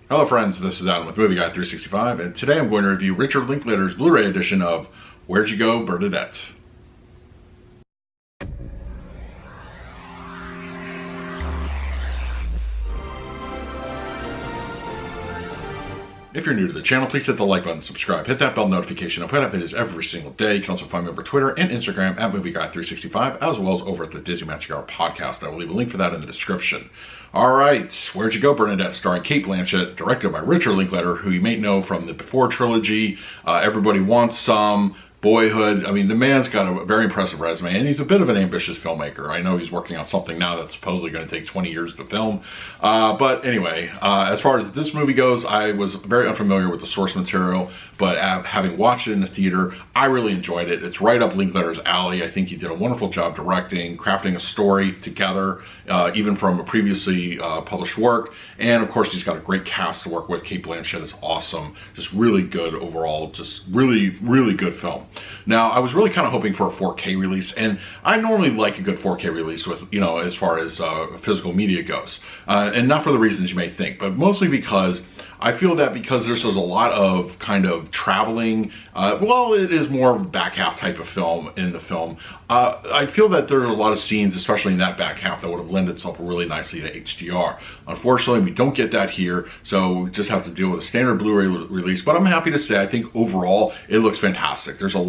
Hello friends, this is Adam with Movie Guy 365, and today I'm going to review Richard Linklater's Blu Ray edition of Where'd You Go, Bernadette? If you're new to the channel, please hit the like button, subscribe, hit that bell notification. I put up videos every single day. You can also find me over Twitter and Instagram at MovieGuy365, as well as over at the Disney Magic Hour podcast. I will leave a link for that in the description. All right, Where'd You Go, Bernadette, starring Cate Blanchett, directed by Richard Linklater, who you may know from the Before trilogy, Everybody Wants Some, Boyhood. I mean, the man's got a very impressive resume, and he's a bit of an ambitious filmmaker. I know he's working on something now that's supposedly going to take 20 years to film. But anyway, as far as this movie goes, I was very unfamiliar with the source material, but having watched it in the theater, I really enjoyed it. It's right up Linklater's alley. I think he did a wonderful job directing, crafting a story together, even from a previously published work. And of course, he's got a great cast to work with. Cate Blanchett is awesome. Just really good overall. Just really, really good film. Now, I was really kind of hoping for a 4K release, and I normally like a good 4K release with, you know, as far as physical media goes. And not for the reasons you may think, but mostly because I feel that because there's a lot of kind of traveling, well, it is more of a back half type of film in the film. I feel that there's a lot of scenes, especially in that back half, that would have lent itself really nicely to HDR. Unfortunately, we don't get that here, so we just have to deal with a standard Blu-ray release. But I'm happy to say, I think overall, it looks fantastic. There's a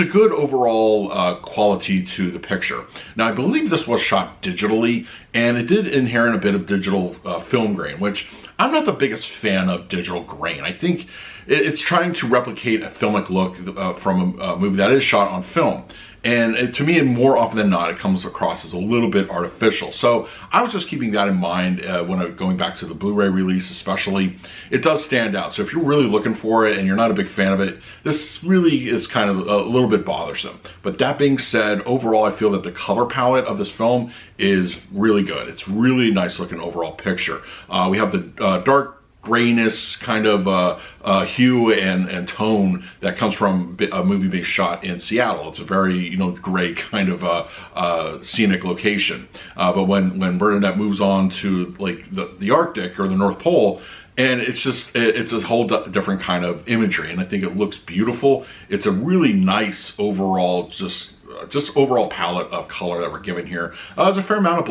good overall quality to the picture. Now, I believe this was shot digitally, and it did inherit a bit of digital film grain, which I'm not the biggest fan of digital grain. I think it's trying to replicate a filmic look from a movie that is shot on film. And to me, more often than not, it comes across as a little bit artificial. So I was just keeping that in mind when I'm going back to the Blu-ray release especially. It does stand out. So if you're really looking for it and you're not a big fan of it, this really is kind of a little bit bothersome. But that being said, overall, I feel that the color palette of this film is really good. It's really nice looking overall picture. We have the dark grayness kind of hue and tone that comes from a movie being shot in Seattle. It's a very, you know, gray kind of scenic location. But when Bernadette moves on to like the Arctic or the North Pole, and it's a whole different kind of imagery, and I think it looks beautiful. It's a really nice overall, just overall palette of color that we're given here. There's a fair amount of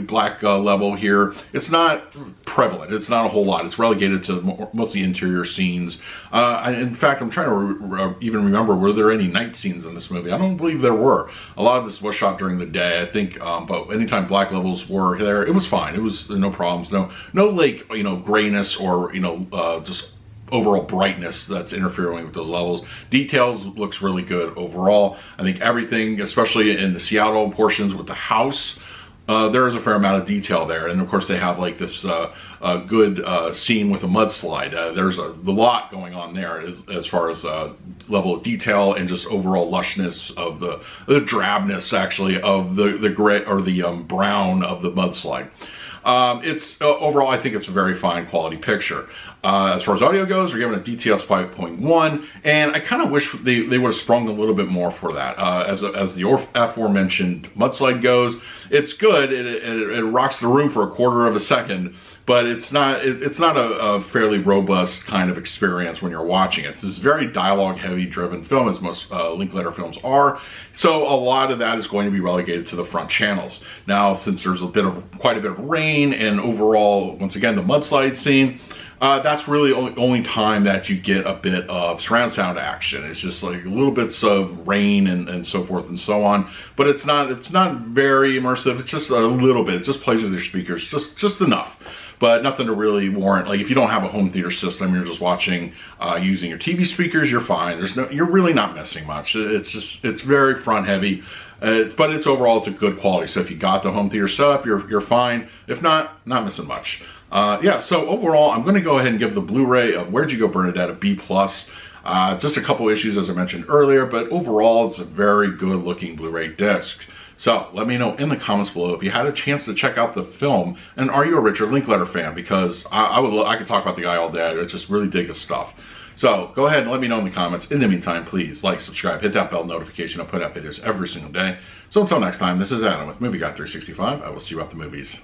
black level here. It's not prevalent. It's not a whole lot. It's relegated to mostly interior scenes. In fact, I'm trying to even remember, were there any night scenes in this movie? I don't believe there were. A lot of this was shot during the day, I think, but anytime black levels were there, it was fine. It was no problems. No like, you know, grayness or, you know, just overall brightness that's interfering with those levels. Details looks really good overall. I think everything, especially in the Seattle portions with the house, there is a fair amount of detail there. And of course they have like this good scene with a mudslide. There's a lot going on there as far as level of detail and just overall lushness of the drabness actually of the gray or the brown of the mudslide. It's overall, I think it's a very fine quality picture. As far as audio goes, we're given a DTS 5.1, and I kind of wish they would have sprung a little bit more for that. As the aforementioned mudslide goes, it's good. It rocks the room for a quarter of a second, but it's not a fairly robust kind of experience when you're watching it. It's this very dialogue-heavy driven film, as most Linklater films are. So a lot of that is going to be relegated to the front channels. Now, since there's quite a bit of rain, and overall, once again, the mudslide scene, that's really only time that you get a bit of surround sound action. It's just like little bits of rain and so forth and so on. But it's not very immersive. It's just a little bit. It just plays with your speakers, just enough. But nothing to really warrant, like if you don't have a home theater system, you're just watching using your TV speakers, you're fine. You're really not missing much. It's very front heavy. But it's overall, it's a good quality. So if you got the home theater setup, you're fine. If not missing much. Yeah, so overall, I'm going to go ahead and give the Blu-ray of Where'd You Go, Bernadette a B+. Just a couple issues, as I mentioned earlier, but overall, it's a very good-looking Blu-ray disc. So let me know in the comments below if you had a chance to check out the film, and are you a Richard Linklater fan? Because I could talk about the guy all day. I just really dig his stuff. So go ahead and let me know in the comments. In the meantime, please like, subscribe, hit that bell notification. I put out videos every single day. So until next time, this is Adam with Movie Guy 365. I will see you at the movies.